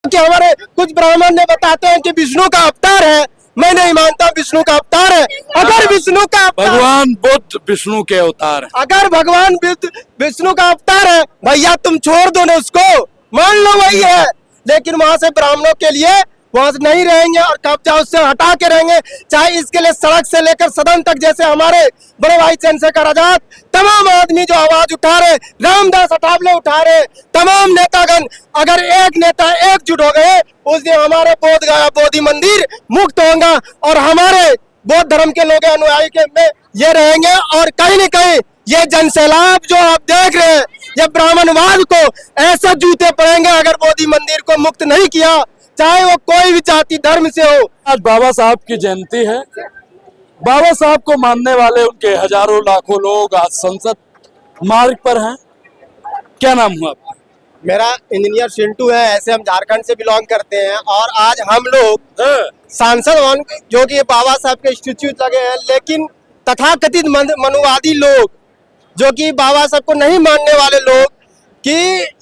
कि हमारे कुछ ब्राह्मण ने बताते हैं कि विष्णु का अवतार है। मैं नहीं मानता विष्णु का अवतार है। अगर विष्णु का भगवान बुद्ध विष्णु के अवतार है। अगर भगवान बुद्ध विष्णु का अवतार है, भैया तुम छोड़ दो ना उसको, मान लो वही है। लेकिन वहां से ब्राह्मणों के लिए वहां से नहीं रहेंगे और कब्जा उससे हटा के रहेंगे। चाहे इसके लिए सड़क से लेकर सदन तक, जैसे हमारे बड़े भाई चंद्रशेखर आजाद, तमाम आदमी जो आवाज उठा रहे, रामदास अठावले उठा रहे, तमाम नेतागण, अगर एक नेता एकजुट हो गए उस दिन हमारे बोध गया बोधि मंदिर मुक्त होगा और हमारे बौद्ध धर्म के लोग अनुयायी के में ये रहेंगे। और कहीं न कहीं ये जनसैलाब जो आप देख रहे हैं, ये ब्राह्मणवाद को ऐसे जूते पड़ेंगे अगर बोधि मंदिर को मुक्त नहीं किया, चाहे वो कोई भी जाति धर्म से हो। आज बाबा साहब की जयंती है। बाबा साहब को मानने वाले उनके हजारों लाखों लोग आज संसद मार्ग पर हैं। क्या नाम हुआ आपका? मेरा इंजीनियर चिंटू है। ऐसे हम झारखंड से बिलोंग करते हैं और आज हम लोग सांसद भवन जो कि बाबा साहब के इंस्टीट्यूट लगे हैं, लेकिन तथाकथित मनुवादी लोग जो कि बाबा साहब को नहीं मानने वाले लोग कि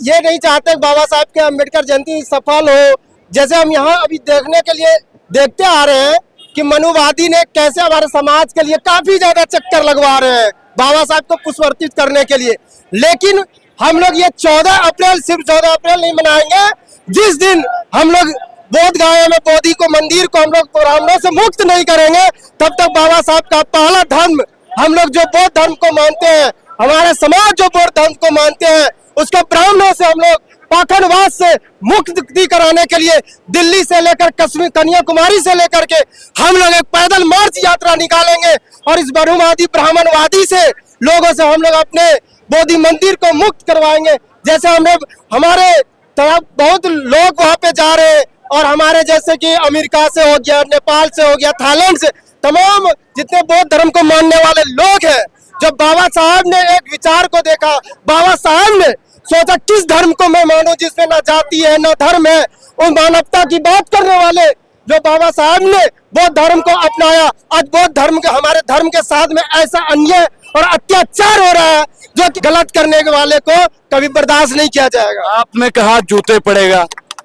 ये नहीं चाहते बाबा साहब के अम्बेडकर जयंती सफल हो। जैसे हम यहाँ अभी देखने के लिए देखते आ रहे हैं कि मनुवादी ने कैसे हमारे समाज के लिए काफी ज्यादा चक्कर लगवा रहे हैं बाबा साहब को पुष्पार्पित करने के लिए। लेकिन हम लोग ये 14 अप्रैल सिर्फ 14 अप्रैल नहीं मनाएंगे, जिस दिन हम लोग बोध गया में बोधि को मंदिर को हम लोग ब्राह्मणों से मुक्त नहीं करेंगे, तब तक बाबा साहब का पहला धर्म, हम लोग जो बौद्ध धर्म को मानते हैं, हमारे समाज जो बौद्ध धर्म को मानते हैं, उसको ब्राह्मणों से हम लोग पाखंडवाद से मुक्ति कराने के लिए दिल्ली से लेकर कश्मीर कन्याकुमारी से लेकर के हम लोग एक पैदल मार्च यात्रा निकालेंगे और इस मनुवादी ब्राह्मणवादी से लोगों से हम लोग अपने बोधि मंदिर को मुक्त करवाएंगे। जैसे हमने हमारे तरफ बहुत लोग वहां पे जा रहे हैं और हमारे जैसे कि अमेरिका से हो गया, नेपाल से हो गया, थाईलैंड से, तमाम जितने बौद्ध धर्म को मानने वाले लोग हैं, जब बाबा साहब ने एक विचार को देखा, बाबा साहब ने सोचा किस धर्म को मैं मानूं जिसमें ना जाति है ना धर्म है, उन मानवता की बात करने वाले जो बाबा साहब ने बौद्ध धर्म को अपनाया। आज बौद्ध धर्म के हमारे धर्म के साथ में ऐसा अन्याय और अत्याचार हो रहा है जो कि गलत करने के वाले को कभी बर्दाश्त नहीं किया जाएगा। आपने कहा जूते पड़ेगा,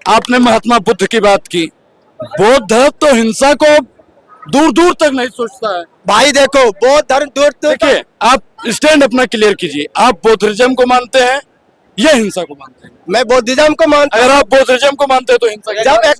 आपने महात्मा बुद्ध की बात की। बौद्ध धर्म तो हिंसा को दूर दूर तक नहीं सोचता है। भाई देखो, बौद्ध धर्म दूर देखिए, आप स्टैंड अपना क्लियर कीजिए। आप बौद्धिज्म को मानते हैं या हिंसा को मानते हैं? मैं बौद्धिज्म को मानता हूं। अगर आप बौद्धिज्म को मानते हैं तो हिंसा जब एक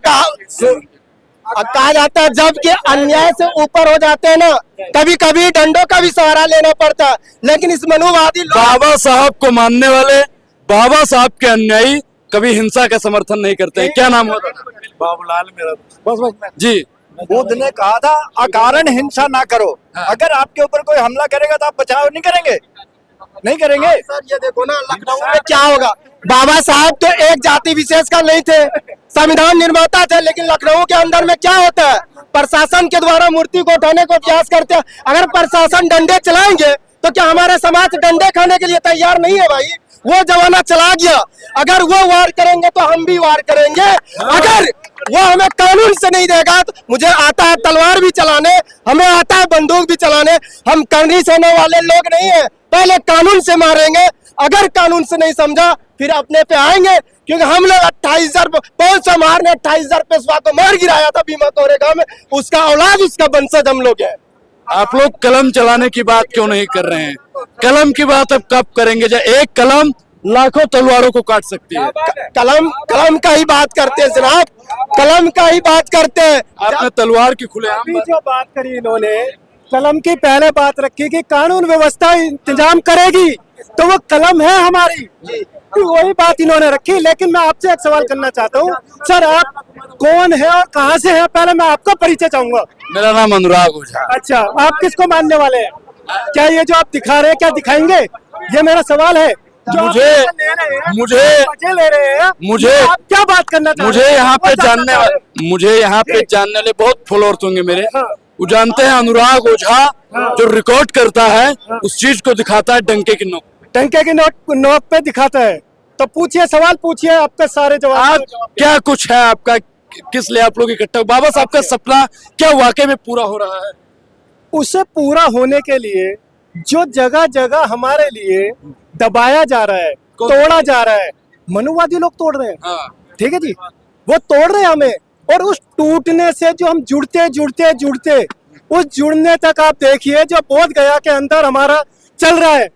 कहा जाता है जब के अन्याय से ऊपर हो जाते हैं ना, कभी कभी डंडों का भी सहारा लेना पड़ता है। लेकिन इस मनुवादी बाबा साहब को मानने वाले, बाबा साहब के अन्यायी कभी हिंसा का समर्थन नहीं करते हैं। क्या नाम होता है? बाबूलाल मेरा। बस जी। बुद्ध ने कहा था अकारण हिंसा ना करो। अगर आपके ऊपर कोई हमला करेगा तो आप बचाव नहीं करेंगे, नहीं करेंगे। सर ये देखो ना, लखनऊ में क्या होगा। बाबा साहब तो एक जाति विशेष का नहीं थे, संविधान निर्माता थे, लेकिन लखनऊ के अंदर में क्या होता है, प्रशासन के द्वारा मूर्ति को उठाने को प्रयास करते हैं। अगर प्रशासन डंडे चलाएंगे तो क्या हमारे समाज डंडे खाने के लिए तैयार नहीं है? भाई वो जमाना चला गया। अगर वो वार करेंगे तो हम भी वार करेंगे। अगर वो हमें कानून से नहीं देगा तो मुझे आता है तलवार भी चलाने, हमें आता है बंदूक भी चलाने। हम करनी सहने वाले लोग नहीं है, पहले कानून से मारेंगे। अगर कानून से नहीं समझा फिर अपने पे आएंगे, क्योंकि हम लोग 28,500 मारने 28,000 पेशवा को मार गिराया था भीमा कोरेगांव में। उसका औलाद, उसका वंशज हम लोग है। आप लोग कलम चलाने की बात क्यों नहीं कर रहे हैं? कलम की बात अब कब करेंगे जब एक कलम लाखों तलवारों को काट सकती है? कलम का ही बात करते हैं जनाब, कलम का ही बात करते हैं। आपने तलवार की खुलेआम जो बात करी इन्होंने, कलम की पहले बात रखी कि कानून व्यवस्था इंतजाम करेगी, तो वो कलम है हमारी, वही बात इन्होंने रखी। लेकिन मैं आपसे एक सवाल करना चाहता हूँ सर, आप कौन है और कहाँ से है? पहले मैं आपका परिचय चाहूंगा। मेरा नाम अनुराग ओझा। अच्छा, आप किसको मानने वाले हैं? क्या ये जो आप दिखा रहे हैं क्या दिखाएंगे? ये मेरा सवाल है। मुझे ले रहे हैं, मुझे आप क्या बात करना चाहते हैं? मुझे यहाँ पे जानने वाले बहुत फॉलोअर्स होंगे मेरे। वो जानते हैं अनुराग ओझा जो रिकॉर्ड करता है उस चीज को दिखाता है डंके की नोक, डंके की नोक पे दिखाता है। तो पूछिए, सवाल पूछिए, आपके सारे जवाब। क्या कुछ है आपका, किस लिए आप लोग इकट्ठा? बाबा साहब का सपना क्या वाकई में पूरा हो रहा है? उसे पूरा होने के लिए जो जगह जगह हमारे लिए दबाया जा रहा है, तोड़ा जा रहा है, मनुवादी लोग तोड़ रहे हैं। ठीक है जी, वो तोड़ रहे हैं हमें। और उस टूटने से जो हम जुड़ते उस जुड़ने तक आप देखिए जो बोध गया के अंदर हमारा चल रहा है,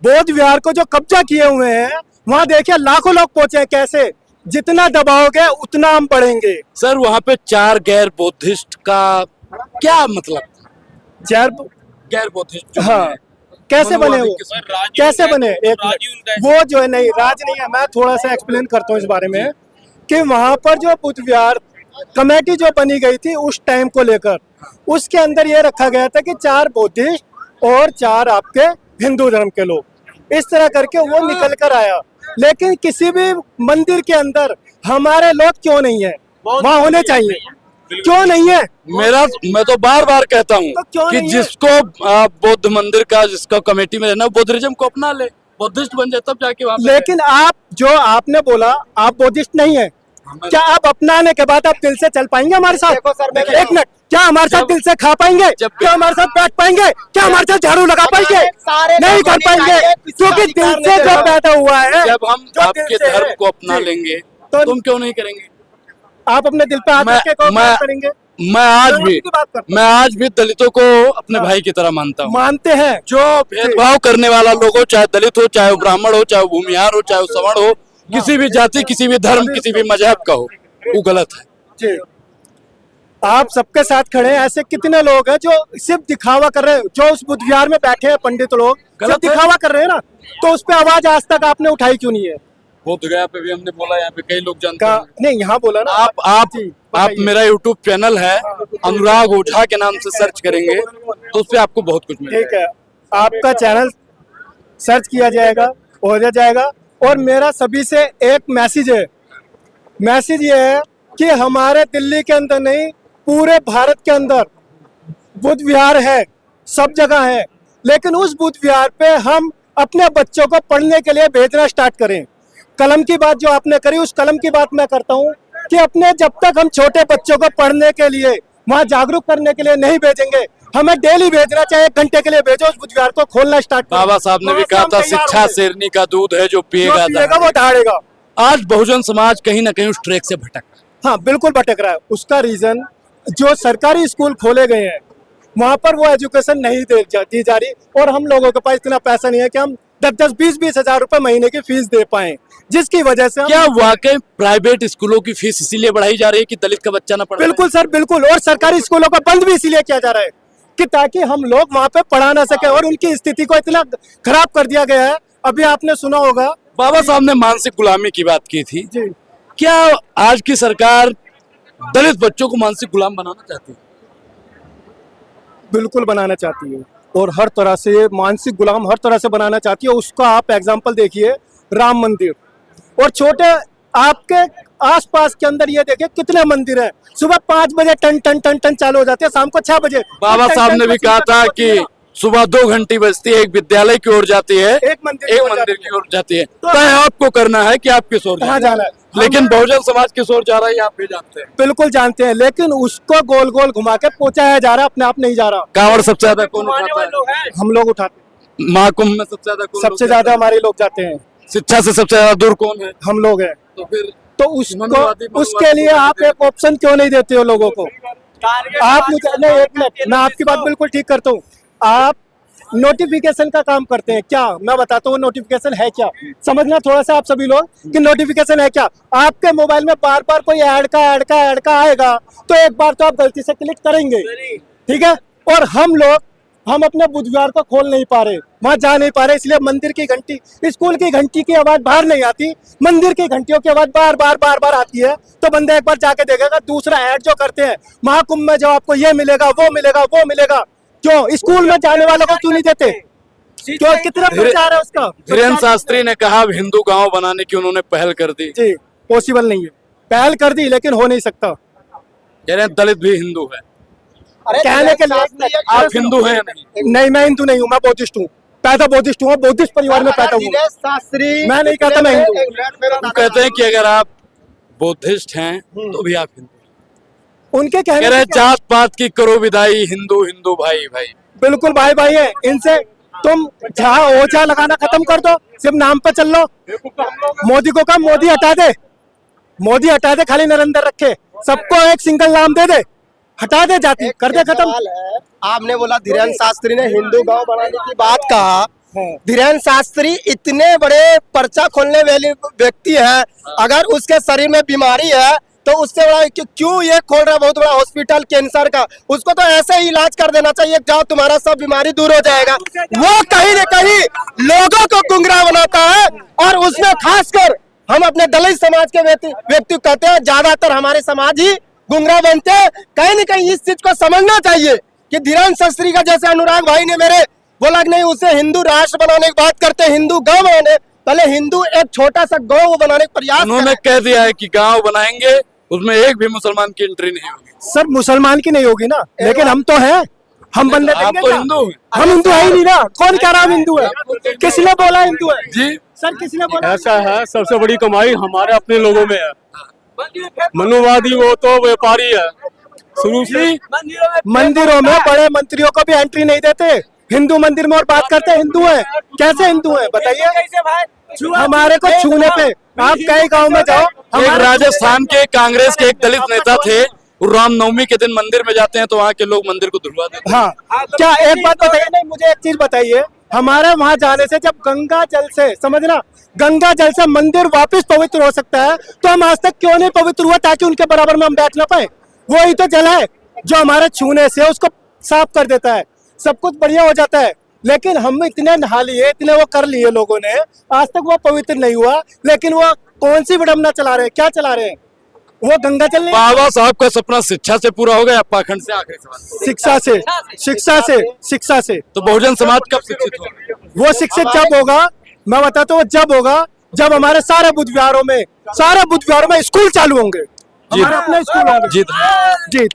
बोध विहार को जो कब्जा किए हुए हैं, वहां देखिए लाखों लोग पहुंचे हैं। कैसे? जितना दबाओगे उतना हम बढ़ेंगे। सर वहाँ पे 4 गैर बुद्धिस्ट का क्या मतलब? चार गैर बुद्धिस्ट जो हाँ है, कैसे बने मनोवादी वो? किस्म। कैसे बने? एक मिनट, वो जो है नहीं राज नहीं है। मैं थोड़ा सा एक्सप्लेन करता हूँ इस बारे में कि वहां पर जो बुद्ध विहार कमेटी जो बनी गई थी उस टाइम को लेकर, उसके अंदर ये रखा गया था कि 4 बुद्धिस्ट और 4 आपके हिंदू धर्म के लोग, इस तरह करके वो निकल कर आया। लेकिन किसी भी मंदिर के अंदर हमारे लोग क्यों नहीं है? वहाँ होने चाहिए, क्यों नहीं है? मैं तो बार बार कहता तो हूँ क्यों कि नहीं है? जिसको बौद्ध मंदिर का जिसका कमेटी में रहना बुद्धिज्म को अपना ले, बुद्धिस्ट बन जाए तब जाके वहाँ पे लेकिन आप जो आपने बोला आप बुद्धिस्ट नहीं है, क्या आप अपनाने के बाद आप दिल से चल पाएंगे हमारे साथ? देखो सर, मैं एक मिनट, क्या हमारे साथ दिल से खा पाएंगे? क्या हमारे साथ बैठ पाएंगे? क्या हमारे साथ झाड़ू लगा पाएंगे? नहीं कर पाएंगे, क्योंकि दिल से जो पैदा हुआ है। जब हम जो आपके दिल से धर्म है, को अपना जी, लेंगे तो तुम क्यों नहीं करेंगे? आप अपने दिल पे हाथ मैं- रख के कौन मैं- बात करेंगे? मैं आज भी दलितों को अपने भाई की तरह मानता हूँ। मानते हैं जो भेदभाव करने वाला लोग हो, चाहे दलित हो, चाहे वो ब्राह्मण हो, चाहे वो भूमिहार हो, चाहे वो सवर्ण हो, किसी भी जाति, किसी भी धर्म, किसी भी मजहब का हो, वो गलत है। जी। आप सबके साथ खड़े हैं। ऐसे कितने लोग हैं जो सिर्फ दिखावा कर रहे हैं, जो उस बुद्ध विहार में बैठे हैं पंडित लोग सिर्फ गलत है। दिखावा कर रहे हैं ना, तो उस पे आवाज आज तक आपने उठाई क्यों नहीं है? बोध गया पे भी हमने बोला, यहाँ पे कई लोग जानते का हैं। नहीं यहाँ बोला ना आप जी, आप बताइए। मेरा यूट्यूब चैनल है अनुराग ओझा के नाम से सर्च करेंगे तो उस पे आपको बहुत कुछ मिलेगा। ठीक है, आपका चैनल सर्च किया जाएगा, हो जाएगा। और मेरा सभी से एक मैसेज है, मैसेज ये है कि हमारे दिल्ली के अंदर नहीं पूरे भारत के अंदर बुद्ध विहार है, सब जगह है, लेकिन उस बुद्ध विहार पे हम अपने बच्चों को पढ़ने के लिए भेजना स्टार्ट करें। कलम की बात जो आपने करी, उस कलम की बात मैं करता हूँ कि अपने जब तक हम छोटे बच्चों को पढ़ने के लिए वहाँ जागरूक करने के लिए नहीं भेजेंगे, हमें डेली भेजना चाहिए, 1 घंटे के लिए भेजो, उस बुद्ध विहार को खोलना स्टार्ट करो। बाबा साहब ने भी वहाँ से कहा हम था तैयार शिक्षा होंगे। शेरनी का दूध है जो जो पिएगा पिएगा वो दहाड़ेगा। आज बहुजन समाज कहीं ना कहीं उस ट्रैक से भटक रहा है। हाँ बिल्कुल भटक रहा है। उसका रीजन जो सरकारी स्कूल खोले गए हैं वहां पर वो एजुकेशन नहीं दी जा रही, और हम लोगों के पास इतना पैसा नहीं है कि हम 10-10, 20-20 हजार रुपए महीने की फीस दे पाए, जिसकी वजह से क्या वाकई प्राइवेट स्कूलों की फीस इसीलिए बढ़ाई जा रही है कि दलित का बच्चा ना पढ़े? बिल्कुल सर बिल्कुल। और सरकारी स्कूलों को बंद भी इसीलिए किया जा रहा है कि ताकि हम लोग वहां पे पढ़ा ना सके, और उनकी स्थिति को इतना खराब कर दिया गया है। अभी आपने सुना होगा बाबा साहब ने मानसिक गुलामी की बात की थी। जी, क्या आज की सरकार दलित बच्चों को मानसिक गुलाम बनाना चाहती है? बिल्कुल बनाना चाहती है, और हर तरह से मानसिक गुलाम हर तरह से बनाना चाहती है। उसका आप एग्जाम्पल देखिए, राम मंदिर, और छोटे आपके आसपास के अंदर ये देखिए कितने मंदिर हैं। सुबह 5 बजे टन टन टन टन चालू हो जाते हैं, शाम को 6 बजे। बाबा टन साहब टन ने भी बजे कहा तक था होती है कि ना। सुबह 2 घंटी बजती है, एक विद्यालय की ओर जाती है, एक मंदिर की एक ओर मंदिर जाती की ओर जाती है। तो- तय आपको करना है कि आप किस ओर कहाँ जाना जाना है। है? लेकिन बहुजन समाज किस ओर जा रहा है ये आप भी जानते हैं। बिल्कुल जानते हैं, लेकिन उसको गोल गोल घुमा के पहुंचाया जा रहा है, अपने आप नहीं जा रहा। कांवड़ सबसे ज्यादा कौन उठाता है? हम लोग उठाते हैं, महाकुंभ में सबसे ज्यादा कौन सबसे लोग ज्यादा जाते हमारे लोग जाते हैं, हैं? शिक्षा से सबसे ज्यादा दूर कौन है? हम लोग हैं। तो फिर तो उसको मनुवादी उसके लिए आप एक ऑप्शन क्यों नहीं देते हो लोगों को? आप मुझे नहीं, एक मिनट, मैं आपकी बात बिल्कुल ठीक करता हूँ। आप नोटिफिकेशन का काम करते हैं क्या? मैं बताता हूँ नोटिफिकेशन है क्या, समझना थोड़ा सा आप सभी लोग कि नोटिफिकेशन है क्या। आपके मोबाइल में बार बार कोई ऐड का आएगा तो एक बार तो आप गलती से क्लिक करेंगे, ठीक है। और हम अपने बुद्ध विहार को खोल नहीं पा रहे, वहां जा नहीं पा रहे, इसलिए मंदिर की घंटी, स्कूल की घंटी की आवाज बाहर नहीं आती, मंदिर की घंटियों की आवाज बार बार आती है। तो बंदा एक बार जाके देखेगा। दूसरा ऐड जो करते हैं महाकुंभ में, जो आपको ये मिलेगा वो मिलेगा, क्यों स्कूल में जाने वालों को क्यों नहीं देते? क्यों? कितना प्रचार है उसका? धीरेन्द्र शास्त्री ने कहा अब हिंदू गांव बनाने की उन्होंने पहल कर दी। जी, पॉसिबल नहीं है, पहल कर दी लेकिन हो नहीं सकता। कह रहे हैं दलित भी हिंदू है। कहने के लिए आप हिंदू हैं या नहीं? नहीं, मैं हिंदू नहीं हूँ, मैं बौद्धिस्ट हूँ, पैदा बौद्धिस्ट हूँ, बौद्धिस्ट परिवार में पैदा हूँ। शास्त्री, मैं नहीं कहता मैं हिंदू। वो कहते हैं कि अगर आप बौद्धिस्ट हैं तो भी आप हिंदू हैं। उनके कह कहने रहे हैं से क्या- जात पात की करो विदाई, हिंदू हिंदू भाई भाई। बिल्कुल भाई है। इनसे तुम जहाँ ओझा लगाना खत्म कर दो, सिर्फ नाम पे चल लो। मोदी को कहा मोदी हटा दे, मोदी हटा दे, खाली नरेंद्र रखे, सबको एक सिंगल नाम दे दे, हटा दे जाति, कर दे खत्म। सवाल है, आपने बोला धीरेन्द्र शास्त्री ने हिंदू गांव बनाने की बात कहा। धीरेन्द्र शास्त्री इतने बड़े पर्चा खोलने वाले व्यक्ति हैं, अगर उसके शरीर में बीमारी है तो उससे बड़ा क्यों ये खोल रहा है बहुत बड़ा हॉस्पिटल कैंसर का? उसको तो ऐसे ही इलाज कर देना चाहिए, जाओ तुम्हारा सब बीमारी दूर हो जाएगा। वो कहीं न कहीं लोगों को गुमराह बनाता है, और उसमें खासकर हम अपने दलित समाज के व्यक्ति कहते हैं, ज्यादातर हमारे समाज ही गुमराह बनते हैं। कहीं न कहीं इस चीज को समझना चाहिए कि धीरेन्द्र शास्त्री का, जैसे अनुराग भाई ने मेरे बोला कि नहीं उसे हिंदू राष्ट्र बनाने की बात करते हैं, हिंदू गांव बनाने, पहले हिंदू एक छोटा सा गांव बनाने का प्रयास उन्होंने कह दिया है कि गांव बनाएंगे, उसमें एक भी मुसलमान की एंट्री नहीं होगी। सर मुसलमान की नहीं होगी ना, लेकिन हम तो हैं, हम बनने आप देंगे तो क्या? हिंदू हैं। हम हिंदू है ही नहीं ना, कौन कह रहा हम हिंदू है? किसने बोला हिंदू है? जी सर किसने बोला? ऐसा है, सबसे बड़ी कमाई हमारे अपने लोगों में है। मनुवादी वो तो व्यापारी है शुरू से। मंदिरों में बड़े मंत्रियों को भी एंट्री नहीं देते, हिंदू मंदिर में और बात करते हैं हिंदू है। कैसे हिंदू है बताइए? हमारे को छूने पे आप कई गांव में जाओ, एक हमारे राजस्थान के कांग्रेस के एक दलित नेता थे, वो रामनवमी के दिन मंदिर में जाते हैं तो वहाँ के लोग मंदिर को धुलवा देते हैं। हाँ, क्या एक बात बताइए, नहीं मुझे एक चीज बताइए, हमारे वहां जाने से जब गंगा जल से, समझना, गंगा जल से मंदिर वापस पवित्र हो सकता है, तो हम आज तक क्यों नहीं पवित्र हुआ, ताकि उनके बराबर में हम बैठ ना पाए? वही तो जल है जो हमारे छूने से उसको साफ कर देता है, सब कुछ बढ़िया हो जाता है। लेकिन हम इतने नहा लिए, इतने वो कर लिए लोगों ने, आज तक वो पवित्र नहीं हुआ। लेकिन वो कौन सी विडम्बना चला रहे हैं, क्या चला रहे हैं? वो गंगा जल नहीं, बाबा साहब का सपना शिक्षा से पूरा हो गया। पाखंड से आखिरी सवाल, शिक्षा से, शिक्षा से, शिक्षा से। तो बहुजन समाज कब शिक्षित होगा? वो शिक्षित जब होगा, मैं बताता हूँ जब होगा, जब हमारे सारे बुद्ध विहारों में स्कूल चालू होंगे, हमारे अपने स्कूल होंगे। जीत जीत